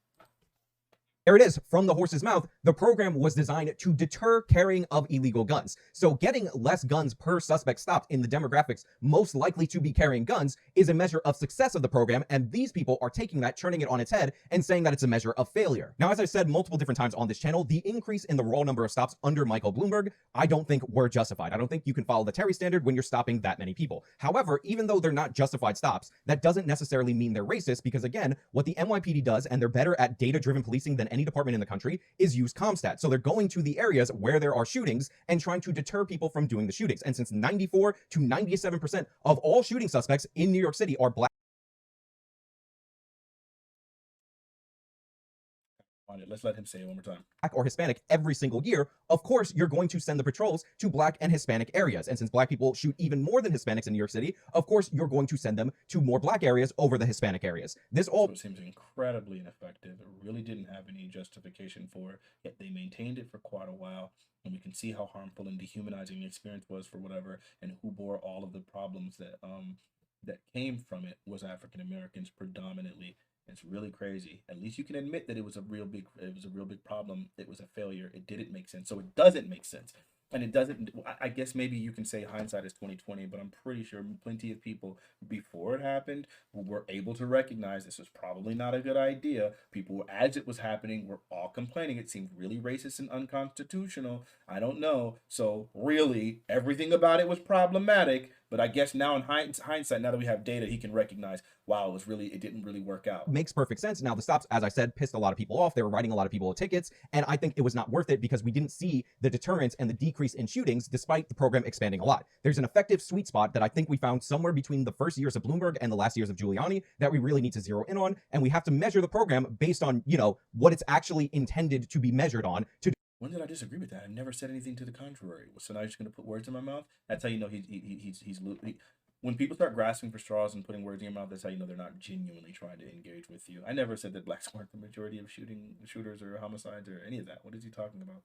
There it is, from the horse's mouth. The program was designed to deter carrying of illegal guns. So getting less guns per suspect stopped in the demographics most likely to be carrying guns is a measure of success of the program, and these people are taking that, turning it on its head, and saying that it's a measure of failure. Now, as I've said multiple different times on this channel, the increase in the raw number of stops under Michael Bloomberg, I don't think were justified. I don't think you can follow the Terry standard when you're stopping that many people. However, even though they're not justified stops, that doesn't necessarily mean they're racist, because again, what the NYPD does, and they're better at data-driven policing than any department in the country, is use CompStat. So they're going to the areas where there are shootings and trying to deter people from doing the shootings. And since 94 to 97% of all shooting suspects in New York City are black, Let's let him say it one more time. Black or Hispanic every single year, of course, you're going to send the patrols to Black and Hispanic areas. And since Black people shoot even more than Hispanics in New York City, of course, you're going to send them to more Black areas over the Hispanic areas. This all So it seems incredibly ineffective. It really didn't have any justification for it, yet they maintained it for quite a while. And we can see how harmful and dehumanizing the experience was for whatever, and who bore all of the problems that came from it was African Americans predominantly. It's really crazy. At least you can admit that it was a real big problem. It was a failure. It didn't make sense. So it doesn't make sense. And it doesn't, I guess maybe you can say hindsight is 2020, but I'm pretty sure plenty of people before it happened were able to recognize this was probably not a good idea. People, as it was happening, were all complaining. It seemed really racist and unconstitutional. I don't know. So really, everything about it was problematic. But I guess now in hindsight, now that we have data, he can recognize, wow, it didn't really work out. Makes perfect sense. Now, the stops, as I said, pissed a lot of people off. They were writing a lot of people tickets, and I think it was not worth it because we didn't see the deterrence and the decrease in shootings despite the program expanding a lot. There's an effective sweet spot that I think we found somewhere between the first years of Bloomberg and the last years of Giuliani that we really need to zero in on, and we have to measure the program based on, what it's actually intended to be measured on to. When did I disagree with that? I've never said anything to the contrary. So now you're just going to put words in my mouth? That's how you know when people start grasping for straws and putting words in your mouth, that's how you know they're not genuinely trying to engage with you. I never said that blacks weren't the majority of shooters or homicides or any of that. What is he talking about?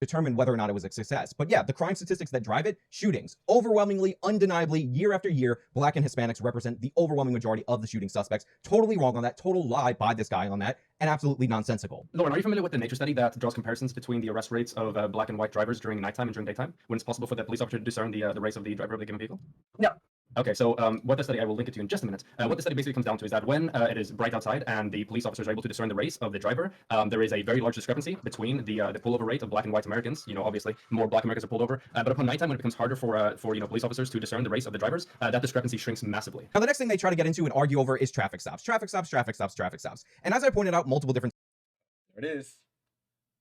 Determine whether or not it was a success. But yeah, the crime statistics that drive it, shootings. Overwhelmingly, undeniably, year after year, Black and Hispanics represent the overwhelming majority of the shooting suspects. Totally wrong on that, total lie by this guy on that, and absolutely nonsensical. Lauren, are you familiar with the Nature study that draws comparisons between the arrest rates of Black and white drivers during nighttime and during daytime, when it's possible for the police officer to discern the race of the driver of the given vehicle? No. Okay, so what the study, I will link it to you in just a minute. What the study basically comes down to is that when it is bright outside and the police officers are able to discern the race of the driver, there is a very large discrepancy between the pullover rate of Black and white Americans. Obviously more Black Americans are pulled over, but upon nighttime when it becomes harder for police officers to discern the race of the drivers, that discrepancy shrinks massively. Now, the next thing they try to get into and argue over is traffic stops. Traffic stops, traffic stops, traffic stops. And as I pointed out multiple different There it is.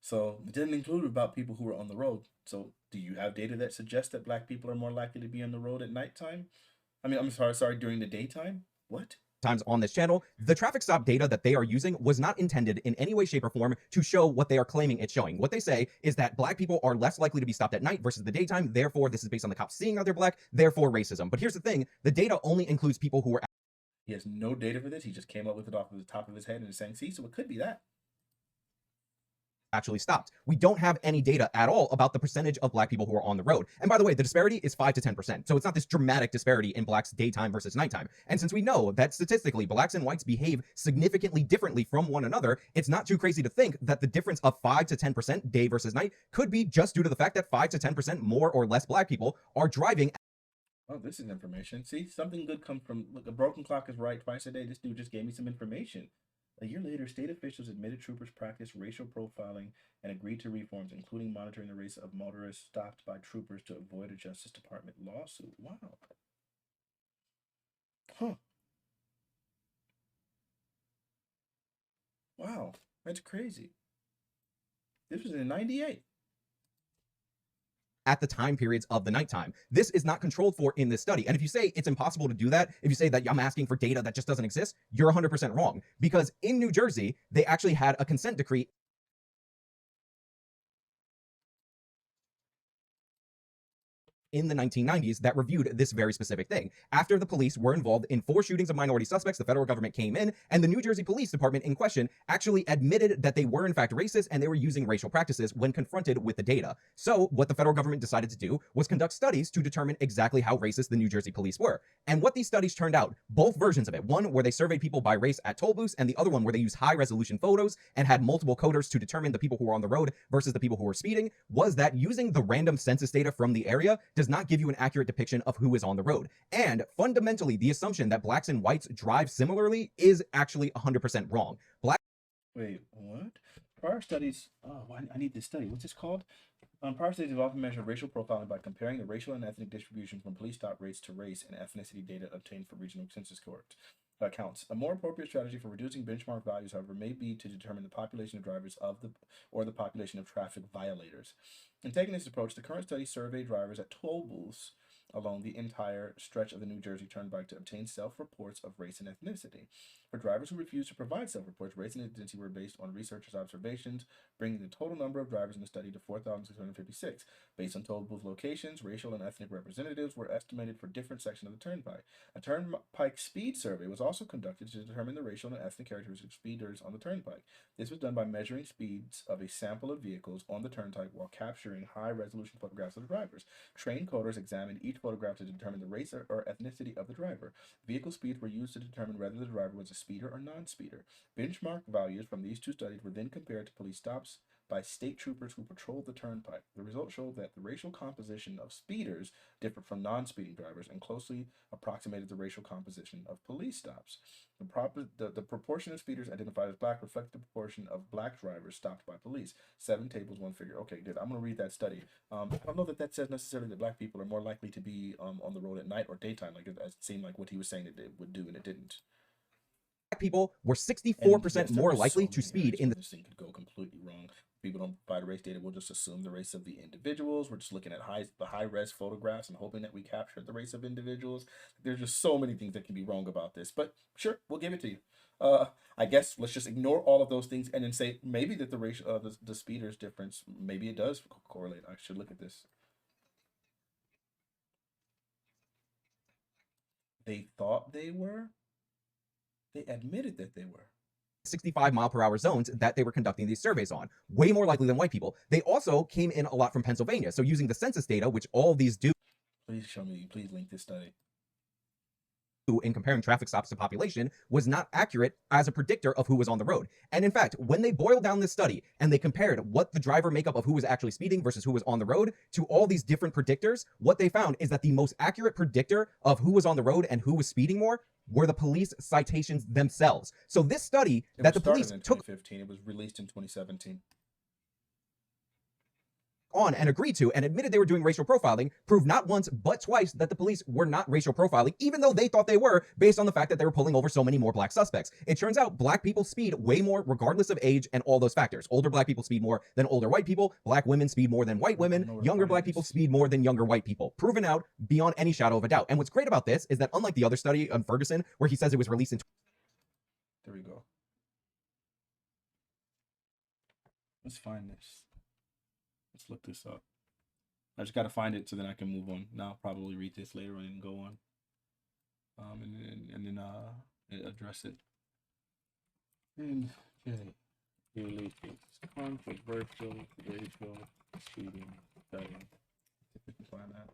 So it didn't include about people who were on the road. So do you have data that suggests that Black people are more likely to be on the road at nighttime? I'm sorry, during the daytime? What? times on this channel, the traffic stop data that they are using was not intended in any way, shape, or form to show what they are claiming it's showing. What they say is that Black people are less likely to be stopped at night versus the daytime. Therefore, this is based on the cops seeing that they're Black, therefore racism. But here's the thing, the data only includes people who were. He has no data for this. He just came up with it off of the top of his head and is saying, see, so it could be that. Actually stopped. We don't have any data at all about the percentage of Black people who are on the road. And by the way, the disparity is 5 to 10%. So it's not this dramatic disparity in Blacks daytime versus nighttime. And since we know that statistically Blacks and whites behave significantly differently from one another, it's not too crazy to think that the difference of 5 to 10% day versus night could be just due to the fact that 5 to 10% more or less Black people are driving. Oh, this is information. See, something good comes from, look, a broken clock is right twice a day. This dude just gave me some information. A year later, state officials admitted troopers practiced racial profiling and agreed to reforms, including monitoring the race of motorists stopped by troopers to avoid a Justice Department lawsuit. Wow. Huh. Wow, that's crazy. This was in 98. At the time periods of the nighttime. This is not controlled for in this study. And if you say it's impossible to do that, if you say that I'm asking for data that just doesn't exist, you're 100% wrong. Because in New Jersey, they actually had a consent decree in the 1990s that reviewed this very specific thing. After the police were involved in 4 shootings of minority suspects, the federal government came in, and the New Jersey Police Department in question actually admitted that they were in fact racist and they were using racial practices when confronted with the data. So what the federal government decided to do was conduct studies to determine exactly how racist the New Jersey police were. And what these studies turned out, both versions of it, one where they surveyed people by race at toll booths, and the other one where they used high resolution photos and had multiple coders to determine the people who were on the road versus the people who were speeding, was that using the random census data from the area does not give you an accurate depiction of who is on the road. And fundamentally, the assumption that Blacks and whites drive similarly is actually 100% wrong. Wait, what? Prior studies, I need this study. What's this called? Prior studies have often measured racial profiling by comparing the racial and ethnic distribution from police stop rates to race and ethnicity data obtained for regional census counts. A more appropriate strategy for reducing benchmark values, however, may be to determine the population of drivers or the population of traffic violators. In taking this approach, the current study surveyed drivers at toll booths along the entire stretch of the New Jersey Turnpike to obtain self-reports of race and ethnicity. For drivers who refused to provide self-reports, race and ethnicity were based on researchers' observations, bringing the total number of drivers in the study to 4,656. Based on toll booth locations, racial and ethnic representatives were estimated for different sections of the turnpike. A turnpike speed survey was also conducted to determine the racial and ethnic characteristics of speeders on the turnpike. This was done by measuring speeds of a sample of vehicles on the turnpike while capturing high-resolution photographs of the drivers. Trained coders examined each photograph to determine the race or ethnicity of the driver. Vehicle speeds were used to determine whether the driver was a speeder or non-speeder. Benchmark values from these two studies were then compared to police stops by state troopers who patrolled the turnpike. The results showed that the racial composition of speeders differed from non-speeding drivers and closely approximated the racial composition of police stops. The proportion of speeders identified as black reflected the proportion of black drivers stopped by police. 7 tables, 1 figure. Okay, good. I'm going to read that study. I don't know that says necessarily that black people are more likely to be on the road at night or daytime. Like it seemed like what he was saying that it would do, and it didn't. Black people were And 64% yes, there more were so likely to many speed areas in where the this thing could go completely wrong. People don't provide race data. We'll just assume the race of the individuals. We're just looking at the high res photographs and hoping that we capture the race of individuals. There's just so many things that can be wrong about this. But sure, we'll give it to you. I guess let's just ignore all of those things and then say maybe that the race, the speeders difference, maybe it does correlate. I should look at this. They thought they were. They admitted that they were. 65-mile-per-hour zones that they were conducting these surveys on, way more likely than white people. They also came in a lot from Pennsylvania. So using the census data, which all these do Please show me, please link this study. in comparing traffic stops to population, was not accurate as a predictor of who was on the road. And in fact, when they boiled down this study and they compared what the driver makeup of who was actually speeding versus who was on the road to all these different predictors, what they found is that the most accurate predictor of who was on the road and who was speeding more were the police citations themselves. So this study that the police in took 2015, it was released in 2017. on and agreed to and admitted they were doing racial profiling proved not once but twice that the police were not racial profiling, even though they thought they were, based on the fact that they were pulling over so many more black suspects. It turns out black people speed way more regardless of age and all those factors. Older black people speed more than older white people. Black women speed more than white women. Younger black people speed more than younger white people. Proven out beyond any shadow of a doubt. And what's great about this is that unlike the other study on Ferguson, where he says it was released in There we go. Let's find this. Let's look this up. I just got to find it so then I can move on. Now I'll probably read this later on and go on. And then address it. And okay. Release controversial racial speeding study. If we can find that.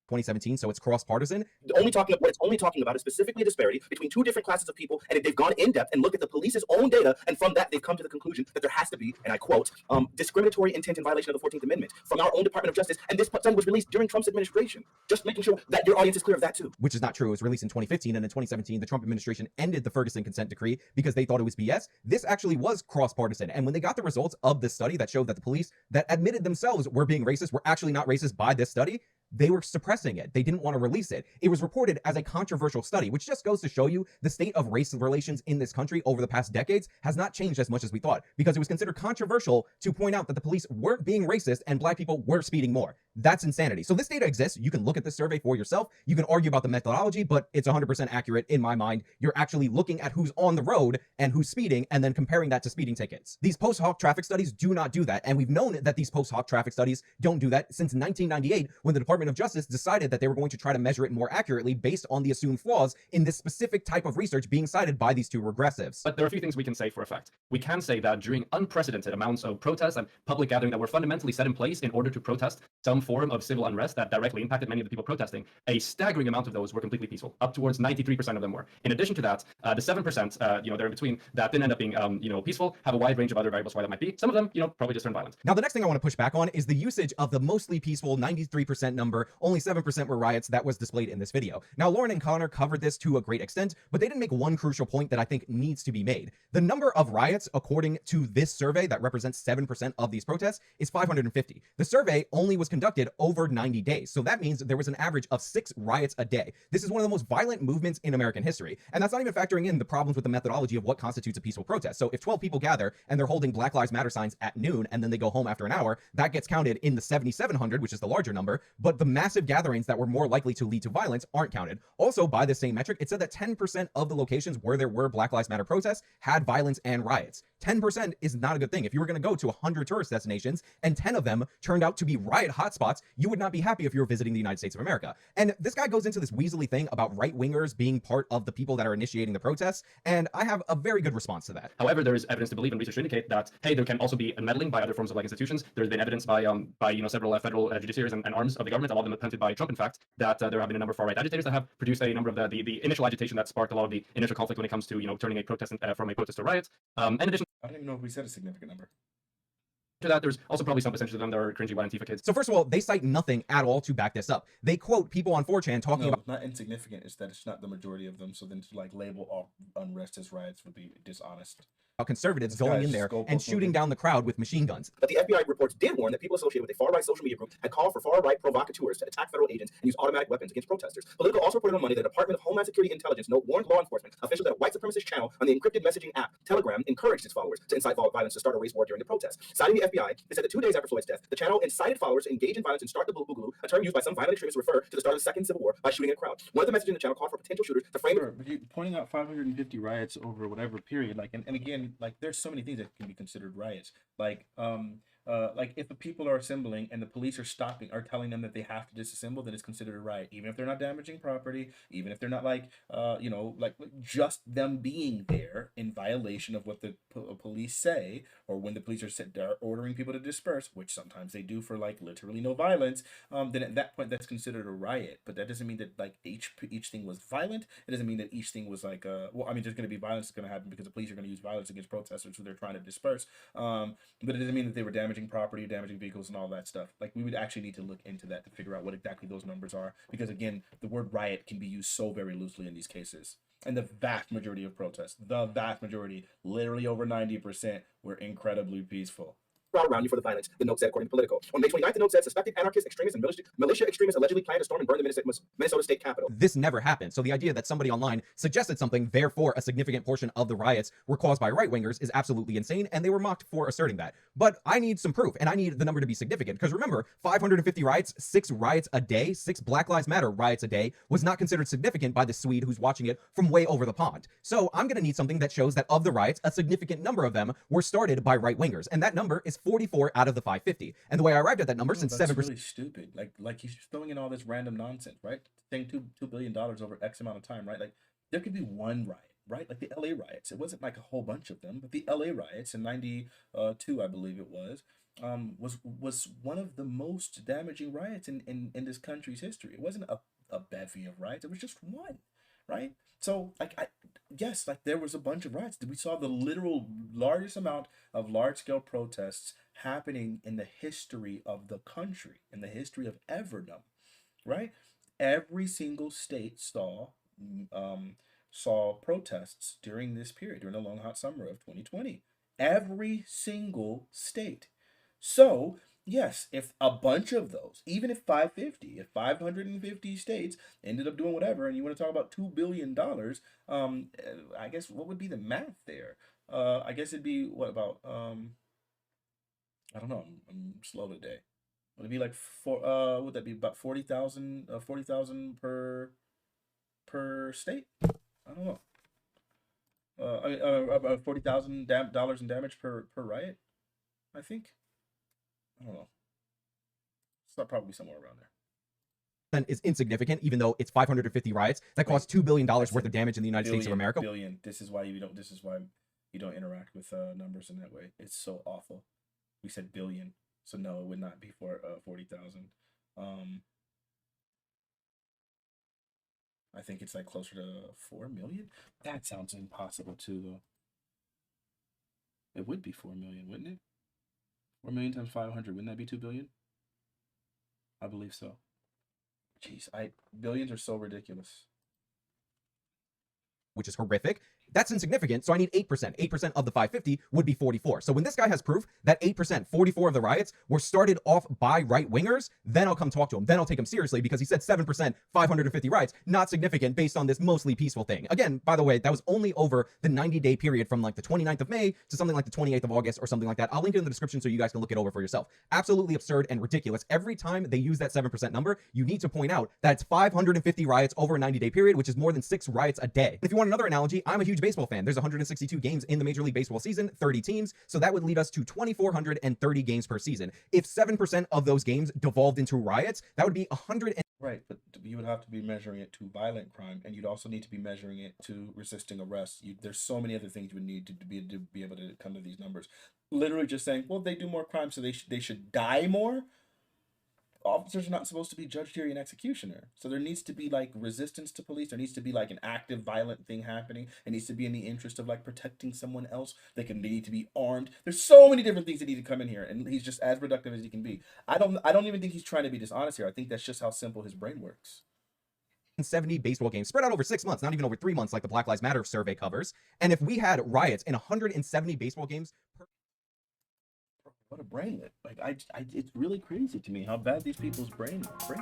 2017, so it's cross-partisan. What it's only talking about is specifically a disparity between 2 different classes of people, and they've gone in depth and looked at the police's own data, and from that they've come to the conclusion that there has to be, and I quote, discriminatory intent in violation of the 14th Amendment from our own Department of Justice, and this study was released during Trump's administration. Just making sure that your audience is clear of that too. Which is not true. It was released in 2015, and in 2017, the Trump administration ended the Ferguson consent decree because they thought it was BS. This actually was cross-partisan, and when they got the results of this study that showed that the police that admitted themselves were being racist were actually not racist by this study, they were suppressing it. They didn't want to release it. It was reported as a controversial study, which just goes to show you the state of race relations in this country over the past decades has not changed as much as we thought, because it was considered controversial to point out that the police weren't being racist and black people were speeding more. That's insanity. So this data exists. You can look at this survey for yourself. You can argue about the methodology, but it's 100% accurate in my mind. You're actually looking at who's on the road and who's speeding and then comparing that to speeding tickets. These post hoc traffic studies do not do that. And we've known that these post hoc traffic studies don't do that since 1998, when the Department of Justice decided that they were going to try to measure it more accurately based on the assumed flaws in this specific type of research being cited by these 2 regressives. But there are a few things we can say for a fact. We can say that during unprecedented amounts of protests and public gathering that were fundamentally set in place in order to protest some form of civil unrest that directly impacted many of the people protesting, a staggering amount of those were completely peaceful. Up towards 93% of them were. In addition to that, the 7%, they're in between, that didn't end up being, peaceful, have a wide range of other variables why that might be. Some of them, probably just turned violent. Now, the next thing I want to push back on is the usage of the mostly peaceful 93% number, only 7% were riots, that was displayed in this video. Now, Lauren and Connor covered this to a great extent, but they didn't make one crucial point that I think needs to be made. The number of riots, according to this survey that represents 7% of these protests, is 550. The survey only was conducted over 90 days, so that means there was an average of 6 riots a day. This is one of the most violent movements in American history, and that's not even factoring in the problems with the methodology of what constitutes a peaceful protest. So if 12 people gather and they're holding Black Lives Matter signs at noon and then they go home after an hour, that gets counted in the 7,700, which is the larger number, but the massive gatherings that were more likely to lead to violence aren't counted. Also, by the same metric, it said that 10% of the locations where there were Black Lives Matter protests had violence and riots. 10% is not a good thing. If you were going to go to 100 tourist destinations and 10 of them turned out to be riot hotspots, spots, you would not be happy if you were visiting the United States of America. And this guy goes into this weaselly thing about right-wingers being part of the people that are initiating the protests, and I have a very good response to that. However, there is evidence to believe and research to indicate that, hey, there can also be meddling by other forms of like institutions. There's been evidence by several federal judiciaries and arms of the government, a lot of them attempted by Trump, in fact, that there have been a number of far-right agitators that have produced a number of the initial agitation that sparked a lot of the initial conflict when it comes to turning a protest from a protest to riot. In addition I don't even know if we said a significant number. to that, there's also probably some percentage of them that are cringy white Antifa kids. So first of all, they cite nothing at all to back this up. They quote people on 4chan talking No, about not insignificant. It's that it's not the majority of them. So then to like label all unrest as riots would be dishonest. conservatives This guy's going in just there goalpost and shooting moving. down the crowd with machine guns. But the FBI reports did warn that people associated with a far-right social media group had called for far-right provocateurs to attack federal agents and use automatic weapons against protesters. Politico also reported on Monday that the Department of Homeland Security Intelligence note warned law enforcement officials that a white supremacist channel on the encrypted messaging app Telegram encouraged its followers to incite violence to start a race war during the protests. Citing the FBI, they said that 2 days after Floyd's death, the channel incited followers to engage in violence and start the boogaloo, a term used by some violent extremists to refer to the start of the Second Civil War by shooting a crowd. One of the messages in the channel called for potential shooters to frame Sure, but you pointing out 550 riots over whatever period, like, and again, like, there's so many things that can be considered riots. Like if the people are assembling and the police are telling them that they have to disassemble, then it's considered a riot, even if they're not damaging property, even if they're not like just them being there in violation of what the police say, or when the police are ordering people to disperse, which sometimes they do for like literally no violence. Then at that point that's considered a riot. But that doesn't mean that like each thing was violent. It doesn't mean that each thing was like well, I mean, there's going to be violence that's going to happen because the police are going to use violence against protesters who they're trying to disperse. But it doesn't mean that they were damaging property, damaging vehicles, and all that stuff. Like, we would actually need to look into that to figure out what exactly those numbers are, because again, the word riot can be used so very loosely in these cases. And the vast majority of protests, literally over 90%, were incredibly peaceful. crowd around you for the violence, the note said, according to Politico. On May 29th, the note said suspected anarchists, extremists, and militia extremists allegedly planned to storm and burn the Minnesota state capitol. This never happened. So the idea that somebody online suggested something, therefore a significant portion of the riots were caused by right-wingers, is absolutely insane, and they were mocked for asserting that. But I need some proof, and I need the number to be significant, because remember, 550 riots, 6 riots a day, 6 Black Lives Matter riots a day, was not considered significant by the Swede who's watching it from way over the pond. So I'm going to need something that shows that of the riots, a significant number of them were started by right-wingers, and that number is 44 out of the 550. And the way I arrived at that number, since That's 7%... really stupid. Like he's throwing in all this random nonsense, right? Saying $2 billion over X amount of time, right? Like, there could be one riot, right? Like the LA riots. It wasn't like a whole bunch of them, but the LA riots in 92, I believe it was one of the most damaging riots in this country's history. It wasn't a bevy of riots. It was just one, right? So, yes, there was a bunch of riots. We saw the literal largest amount of large-scale protests happening in the history of the country, in the history of everdom, right? Every single state saw protests during this period, during the long hot summer of 2020. Every single state. So, yes, if a bunch of those, even if 550 states ended up doing whatever, and you want to talk about $2 billion, I guess what would be the math there? I guess it'd be, what about, I don't know, I'm slow today. Would it be like, would that be about 40,000 per state? I don't know. About $40,000 in damage per riot, I think. I don't know. It's probably somewhere around there. is insignificant, even though it's 550 riots that cost $2 billion worth of damage in the United States of America. Billion. This is why you don't interact with numbers in that way. It's so awful. We said billion, so no, it would not be for 40,000. I think it's like closer to 4 million. That sounds impossible too, though. It would be 4 million, wouldn't it? 4 million times 500, wouldn't that be 2 billion? I believe so. Jeez, billions are so ridiculous. Which is horrific. That's insignificant, so I need 8%. 8% of the 550 would be 44. So when this guy has proof that 8%, 44 of the riots were started off by right-wingers, then I'll come talk to him. Then I'll take him seriously, because he said 7%, 550 riots, not significant based on this mostly peaceful thing. Again, by the way, that was only over the 90-day period from like the 29th of May to something like the 28th of August or something like that. I'll link it in the description so you guys can look it over for yourself. Absolutely absurd and ridiculous. Every time they use that 7% number, you need to point out that it's 550 riots over a 90-day period, which is more than 6 riots a day. If you want another analogy, I'm a huge huge baseball fan. There's 162 games in the Major League Baseball season, 30 teams, so that would lead us to 2,430 games per season. If 7% of those games devolved into riots, that would be 100. Right, but you would have to be measuring it to violent crime, and you'd also need to be measuring it to resisting arrest. There's so many other things you would need to be able to come to these numbers. Literally just saying, well, they do more crime, so they should die more. Officers are not supposed to be judge, jury, and executioner. So there needs to be like resistance to police. There needs to be like an active, violent thing happening. It needs to be in the interest of like protecting someone else. They need to be armed. There's so many different things that need to come in here, and he's just as reductive as he can be. I don't even think he's trying to be dishonest here. I think that's just how simple his brain works. 70 baseball games spread out over 6 months, not even over 3 months like the Black Lives Matter survey covers. And if we had riots in 170 baseball games per What a brainlet. Like it's really crazy to me how bad these people's brains work.